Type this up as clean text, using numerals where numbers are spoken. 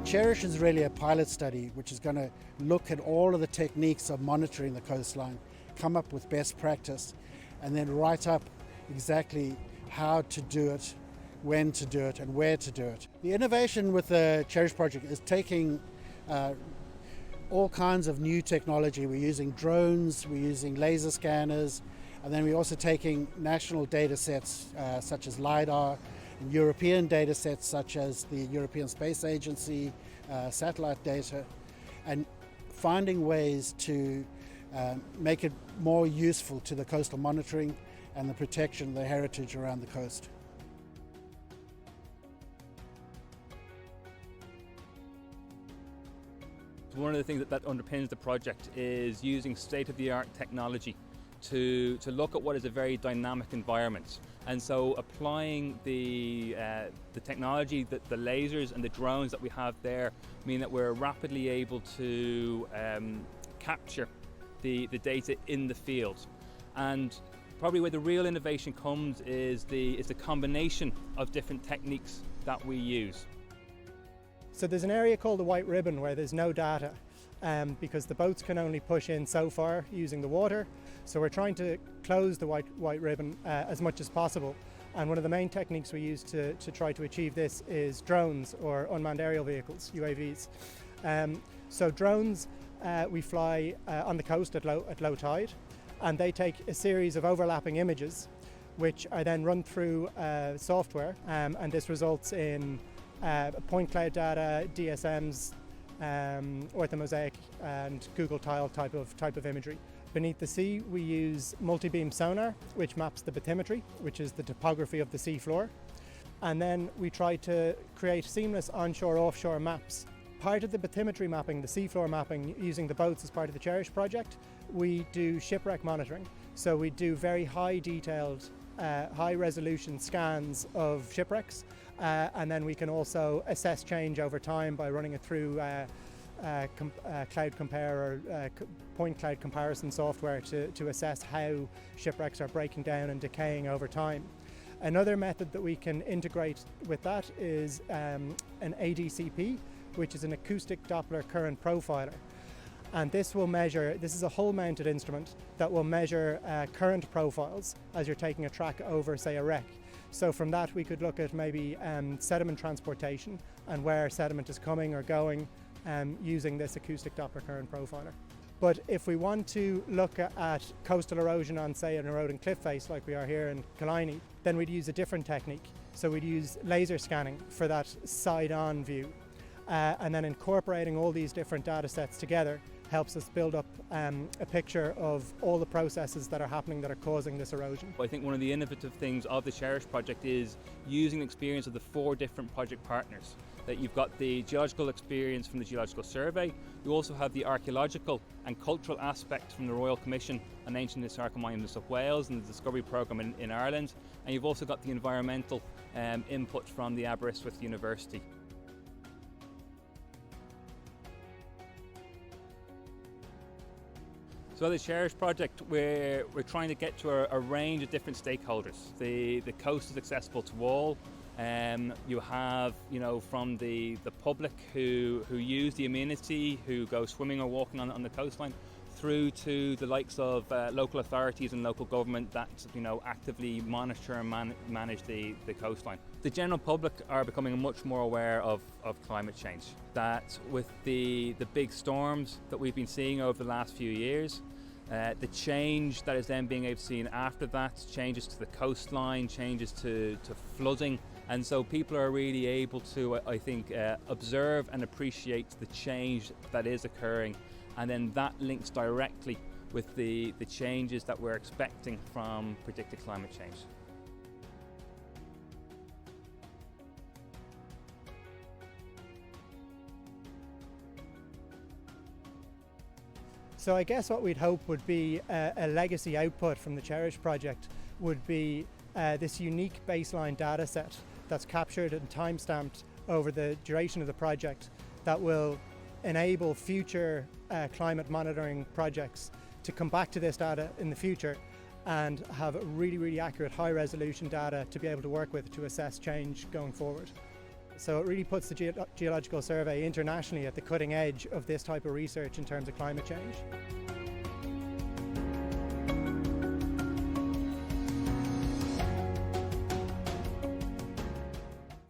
CHERISH is really a pilot study which is going to look at all of the techniques of monitoring the coastline, come up with best practice, and then write up exactly how to do it, when to do it, and where to do it. The innovation with the CHERISH Project is taking all kinds of new technology. We're using drones, we're using laser scanners, and then we're also taking national data sets such as LiDAR, and European data sets such as the European Space Agency, satellite data, and finding ways to make it more useful to the coastal monitoring and the protection of the heritage around the coast. One of the things that underpins the project is using state-of-the-art technology to look at what is a very dynamic environment. And so applying the technology, the lasers and the drones that we have there mean that we're rapidly able to capture the data in the field. And probably where the real innovation comes is the combination of different techniques that we use. So there's an area called the White Ribbon where there's no data because the boats can only push in so far using the water. So we're trying to close the White Ribbon as much as possible. And one of the main techniques we use to try to achieve this is drones, or unmanned aerial vehicles, UAVs. So drones we fly on the coast at low tide, and they take a series of overlapping images which are then run through software, and this results in point cloud data, DSMs, orthomosaic and Google tile type of imagery. Beneath the sea we use multi-beam sonar, which maps the bathymetry, which is the topography of the sea floor. And then we try to create seamless onshore-offshore maps. Part of the bathymetry mapping, the seafloor mapping, using the boats as part of the CHERISH project, we do shipwreck monitoring. So we do very high detailed, high resolution scans of shipwrecks, and then we can also assess change over time by running it through cloud compare or point cloud comparison software to assess how shipwrecks are breaking down and decaying over time. Another method that we can integrate with that is an ADCP, which is an acoustic Doppler current profiler. And this is a hull-mounted instrument that will measure current profiles as you're taking a track over, say, a wreck. So from that we could look at maybe sediment transportation and where sediment is coming or going using this acoustic Doppler current profiler. But if we want to look at coastal erosion on, say, an eroding cliff face like we are here in Killiney, then we'd use a different technique. So we'd use laser scanning for that side-on view. And then incorporating all these different data sets together helps us build up a picture of all the processes that are happening that are causing this erosion. I think one of the innovative things of the CHERISH project is using the experience of the 4 different project partners. That you've got the geological experience from the Geological Survey, you also have the archaeological and cultural aspect from the Royal Commission on Ancient Historical Monuments of Wales and the Discovery Programme in Ireland, and you've also got the environmental input from the Aberystwyth University. So the CHERISH project, we're trying to get to a range of different stakeholders. The coast is accessible to all. You have, from the public who use the amenity, who go swimming or walking on the coastline, through to the likes of local authorities and local government that actively monitor and manage the coastline. The general public are becoming much more aware of climate change. That with the big storms that we've been seeing over the last few years, the change that is then being able to see after that, changes to the coastline, changes to flooding, and so people are really able to, I think, observe and appreciate the change that is occurring, and then that links directly with the changes that we're expecting from predicted climate change. So I guess what we'd hope would be a legacy output from the CHERISH project would be this unique baseline data set that's captured and time-stamped over the duration of the project that will enable future climate monitoring projects to come back to this data in the future and have really, really accurate high resolution data to be able to work with to assess change going forward. So it really puts the Geological Survey internationally at the cutting edge of this type of research in terms of climate change.